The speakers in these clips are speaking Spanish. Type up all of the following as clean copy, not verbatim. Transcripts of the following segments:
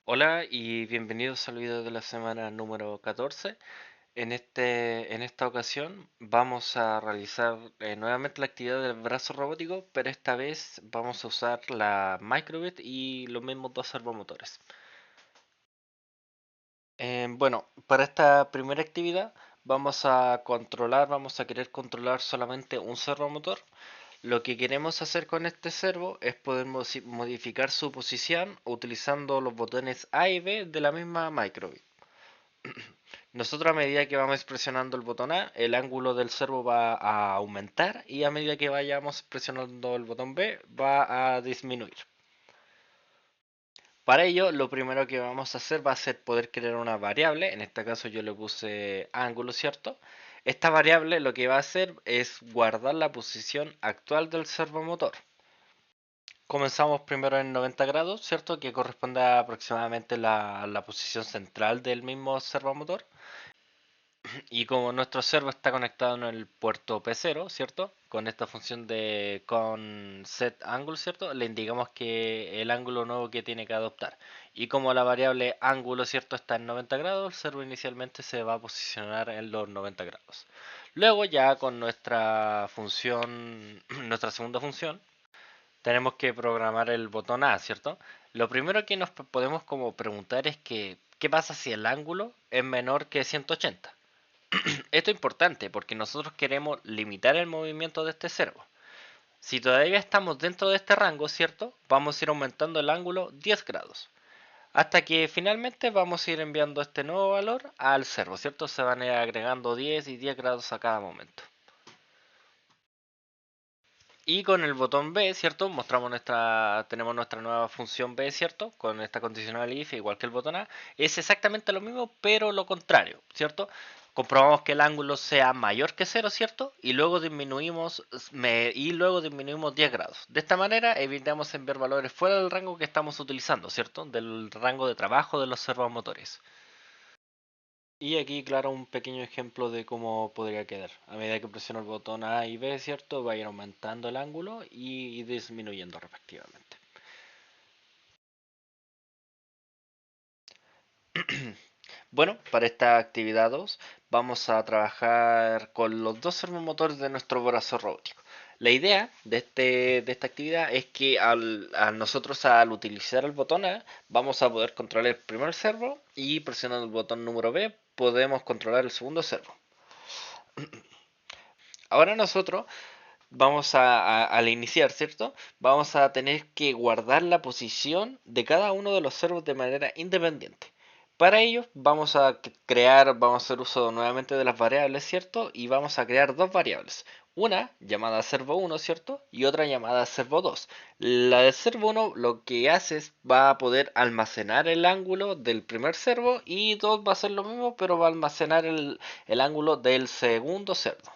Hola y bienvenidos al video de la semana número 14. En esta ocasión vamos a realizar nuevamente la actividad del brazo robótico, pero esta vez vamos a usar la Microbit y los mismos dos servomotores. Bueno, para esta primera actividad vamos a querer controlar solamente un servomotor. Lo que queremos hacer con este servo es poder modificar su posición utilizando los botones A y B de la misma Microbit. Nosotros a medida que vamos presionando el botón A, el ángulo del servo va a aumentar y a medida que vayamos presionando el botón B, va a disminuir. Para ello, lo primero que vamos a hacer va a ser poder crear una variable. En este caso yo le puse ángulo, ¿cierto? Esta variable lo que va a hacer es guardar la posición actual del servomotor. Comenzamos primero en 90 grados, ¿cierto? Que corresponde a aproximadamente la posición central del mismo servomotor. Y como nuestro servo está conectado en el puerto P0, ¿cierto? Con esta función de con set angle, ¿cierto? Le indicamos que el ángulo nuevo que tiene que adoptar. Y como la variable ángulo, ¿cierto? Está en 90 grados, el servo inicialmente se va a posicionar en los 90 grados. Luego ya con nuestra función, nuestra segunda función, tenemos que programar el botón A, ¿cierto? Lo primero que nos podemos como preguntar es que, ¿qué pasa si el ángulo es menor que 180? Esto es importante porque nosotros queremos limitar el movimiento de este servo. Si todavía estamos dentro de este rango, ¿cierto? Vamos a ir aumentando el ángulo 10 grados. Hasta que finalmente vamos a ir enviando este nuevo valor al servo, ¿cierto? Se van a ir agregando 10 y 10 grados a cada momento. Y con el botón B, ¿cierto? Tenemos nuestra nueva función B, ¿cierto? Con esta condicional if, igual que el botón A. Es exactamente lo mismo, pero lo contrario, ¿cierto? Comprobamos que el ángulo sea mayor que cero, ¿cierto? Y luego disminuimos 10 grados. De esta manera evitamos enviar valores fuera del rango que estamos utilizando, ¿cierto? Del rango de trabajo de los servomotores. Y aquí, claro, un pequeño ejemplo de cómo podría quedar. A medida que presiono el botón A y B, ¿cierto? Va a ir aumentando el ángulo y disminuyendo respectivamente. Bueno, para esta actividad 2 vamos a trabajar con los dos servomotores de nuestro brazo robótico. La idea de esta actividad es que nosotros al utilizar el botón A vamos a poder controlar el primer servo y presionando el botón número B podemos controlar el segundo servo. Ahora nosotros al iniciar, ¿cierto? Vamos a tener que guardar la posición de cada uno de los servos de manera independiente. Para ello vamos a hacer uso nuevamente de las variables, ¿cierto? Y vamos a crear dos variables. Una llamada servo 1, ¿cierto? Y otra llamada servo 2. La de servo 1 lo que hace es va a poder almacenar el ángulo del primer servo y 2 va a ser lo mismo, pero va a almacenar el ángulo del segundo servo.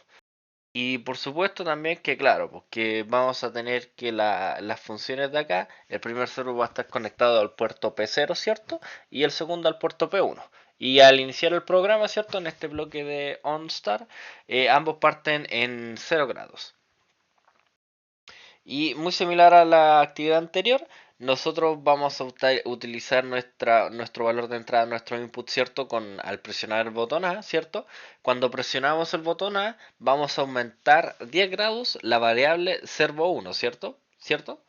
Y por supuesto también que claro, porque vamos a tener que las funciones de acá, el primer servo va a estar conectado al puerto P0, ¿cierto? Y el segundo al puerto P1. Y al iniciar el programa, ¿cierto? En este bloque de OnStar, ambos parten en 0 grados. Y muy similar a la actividad anterior, nosotros vamos a utilizar nuestro valor de entrada, nuestro input, ¿cierto? Al presionar el botón A, ¿cierto? Cuando presionamos el botón A, vamos a aumentar 10 grados la variable servo 1, ¿cierto? ¿Cierto?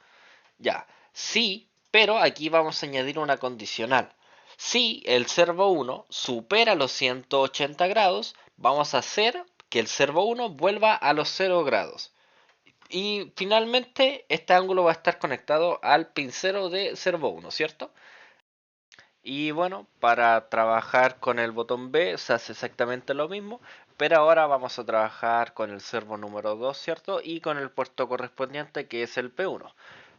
Ya. Sí, pero aquí vamos a añadir una condicional. Si el servo 1 supera los 180 grados, vamos a hacer que el servo 1 vuelva a los 0 grados. Y finalmente este ángulo va a estar conectado al pincero de servo 1, ¿cierto? Y bueno, para trabajar con el botón B se hace exactamente lo mismo, pero ahora vamos a trabajar con el servo número 2, ¿cierto? Y con el puerto correspondiente que es el P1.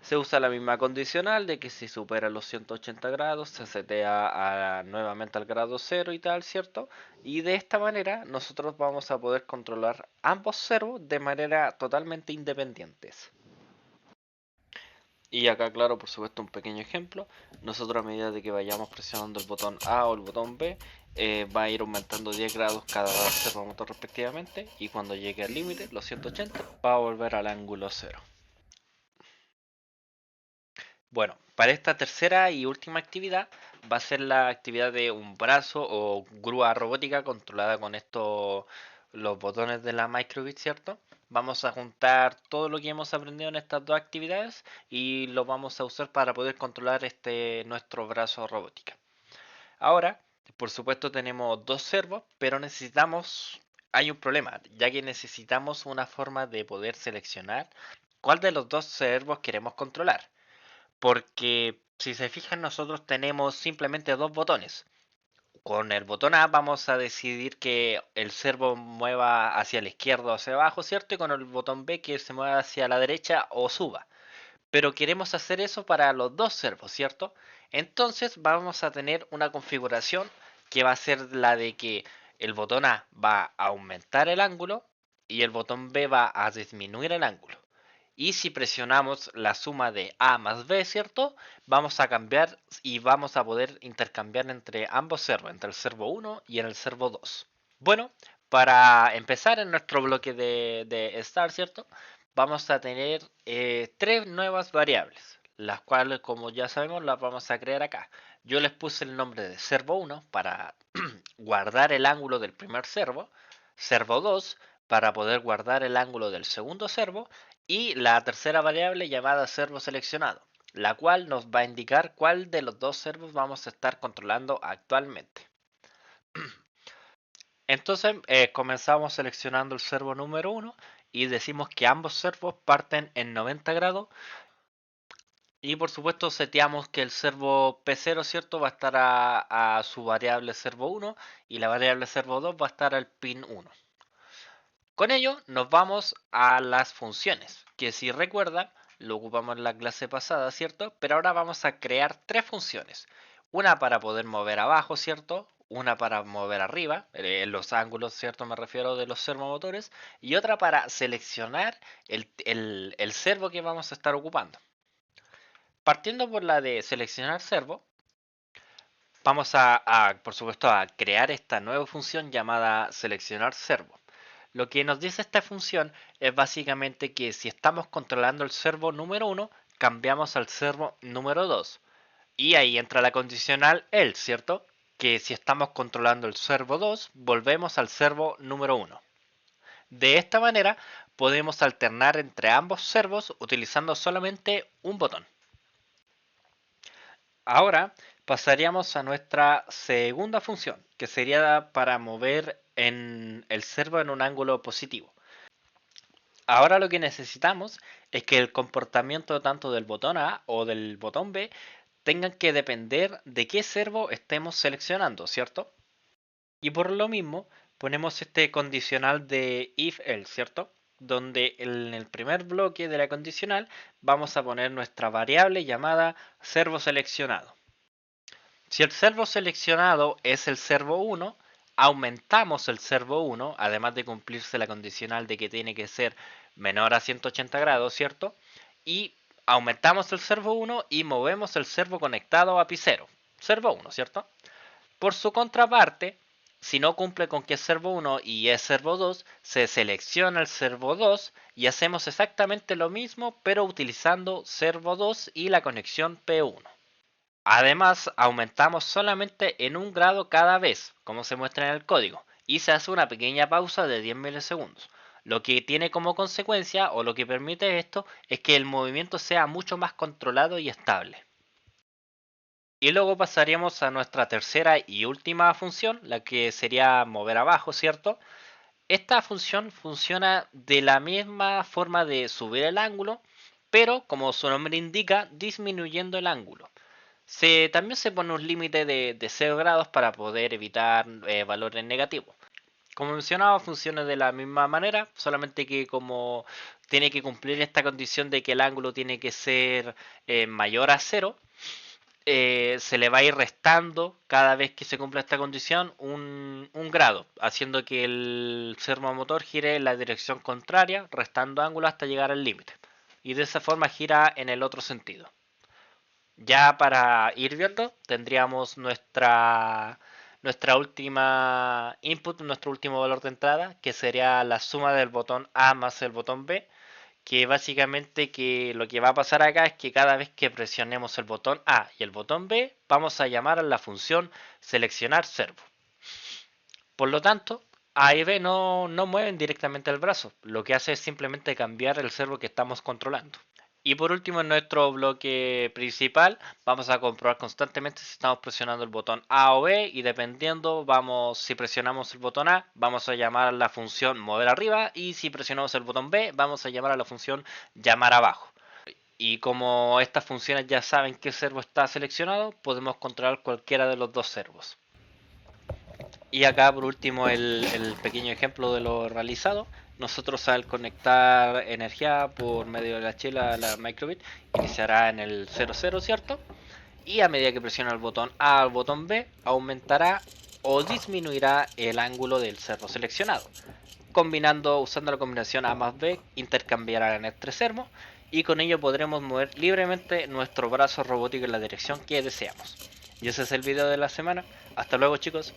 Se usa la misma condicional de que si supera los 180 grados se setea nuevamente al grado 0 y tal, ¿cierto? Y de esta manera nosotros vamos a poder controlar ambos servos de manera totalmente independientes. Y acá, claro, por supuesto, un pequeño ejemplo. Nosotros a medida de que vayamos presionando el botón A o el botón B, va a ir aumentando 10 grados cada servomotor respectivamente. Y cuando llegue al límite, los 180, va a volver al ángulo cero. Bueno, para esta tercera y última actividad va a ser la actividad de un brazo o grúa robótica controlada con los botones de la microbit, ¿cierto? Vamos a juntar todo lo que hemos aprendido en estas dos actividades y lo vamos a usar para poder controlar nuestro brazo robótica. Ahora, por supuesto, tenemos dos servos, pero hay un problema, ya que necesitamos una forma de poder seleccionar cuál de los dos servos queremos controlar. Porque si se fijan, nosotros tenemos simplemente dos botones. Con el botón A vamos a decidir que el servo mueva hacia la izquierda o hacia abajo, ¿cierto? Y con el botón B que se mueva hacia la derecha o suba. Pero queremos hacer eso para los dos servos, ¿cierto? Entonces vamos a tener una configuración que va a ser la de que el botón A va a aumentar el ángulo y el botón B va a disminuir el ángulo. Y si presionamos la suma de A más B, ¿cierto? Vamos a cambiar y vamos a poder intercambiar entre ambos servos, entre el servo 1 y el servo 2. Bueno, para empezar en nuestro bloque de Start, ¿cierto? Vamos a tener tres nuevas variables, las cuales, como ya sabemos, las vamos a crear acá. Yo les puse el nombre de servo 1 para guardar el ángulo del primer servo 2 para poder guardar el ángulo del segundo servo y la tercera variable llamada servo seleccionado, la cual nos va a indicar cuál de los dos servos vamos a estar controlando actualmente. Entonces comenzamos seleccionando el servo número 1 y decimos que ambos servos parten en 90 grados y por supuesto seteamos que el servo P0, ¿cierto? Va a estar a su variable servo 1 y la variable servo 2 va a estar al pin 1. Con ello nos vamos a las funciones, que si recuerdan lo ocupamos en la clase pasada, ¿cierto? Pero ahora vamos a crear tres funciones. Una para poder mover abajo, ¿cierto? Una para mover arriba, en los ángulos, ¿cierto? Me refiero de los servomotores. Y otra para seleccionar el servo que vamos a estar ocupando. Partiendo por la de seleccionar servo, vamos por supuesto, a crear esta nueva función llamada seleccionar servo. Lo que nos dice esta función es básicamente que si estamos controlando el servo número 1, cambiamos al servo número 2. Y ahí entra la condicional else, ¿cierto? Que si estamos controlando el servo 2, volvemos al servo número 1. De esta manera podemos alternar entre ambos servos utilizando solamente un botón. Ahora pasaríamos a nuestra segunda función, que sería para mover el servo en un ángulo positivo. Ahora lo que necesitamos es que el comportamiento tanto del botón A o del botón B tengan que depender de qué servo estemos seleccionando, ¿cierto? Y por lo mismo ponemos este condicional de if-else, ¿cierto? Donde en el primer bloque de la condicional vamos a poner nuestra variable llamada servo seleccionado. Si el servo seleccionado es el servo 1, aumentamos el servo 1, además de cumplirse la condicional de que tiene que ser menor a 180 grados, ¿cierto? Y aumentamos el servo 1 y movemos el servo conectado a pi 0, servo 1, ¿cierto? Por su contraparte, si no cumple con que es servo 1 y es servo 2, se selecciona el servo 2 y hacemos exactamente lo mismo, pero utilizando servo 2 y la conexión P1. Además, aumentamos solamente en 1 grado cada vez, como se muestra en el código, y se hace una pequeña pausa de 10 milisegundos. Lo que tiene como consecuencia, o lo que permite esto, es que el movimiento sea mucho más controlado y estable. Y luego pasaríamos a nuestra tercera y última función, la que sería mover abajo, ¿cierto? Esta función funciona de la misma forma de subir el ángulo, pero como su nombre indica, disminuyendo el ángulo. También se pone un límite de 0 grados para poder evitar valores negativos. Como mencionaba, funciona de la misma manera, solamente que como tiene que cumplir esta condición de que el ángulo tiene que ser mayor a 0, se le va a ir restando cada vez que se cumpla esta condición un grado, haciendo que el servomotor gire en la dirección contraria, restando ángulo hasta llegar al límite. Y de esa forma gira en el otro sentido. Ya para ir viendo, tendríamos nuestra última input, nuestro último valor de entrada, que sería la suma del botón A más el botón B, que básicamente que lo que va a pasar acá es que cada vez que presionemos el botón A y el botón B, vamos a llamar a la función seleccionar servo. Por lo tanto, A y B no mueven directamente el brazo, lo que hace es simplemente cambiar el servo que estamos controlando. Y por último, en nuestro bloque principal, vamos a comprobar constantemente si estamos presionando el botón A o B, y dependiendo, si presionamos el botón A, vamos a llamar a la función mover arriba, y si presionamos el botón B, vamos a llamar a la función llamar abajo. Y como estas funciones ya saben qué servo está seleccionado, podemos controlar cualquiera de los dos servos. Y acá por último el pequeño ejemplo de lo realizado. Nosotros al conectar energía por medio de la chela a la microbit iniciará en el 00, ¿cierto? Y a medida que presiona el botón A al botón B, aumentará o disminuirá el ángulo del servo seleccionado. Usando la combinación A más B, intercambiarán entre servos, y con ello podremos mover libremente nuestro brazo robótico en la dirección que deseamos. Y ese es el video de la semana. Hasta luego, chicos.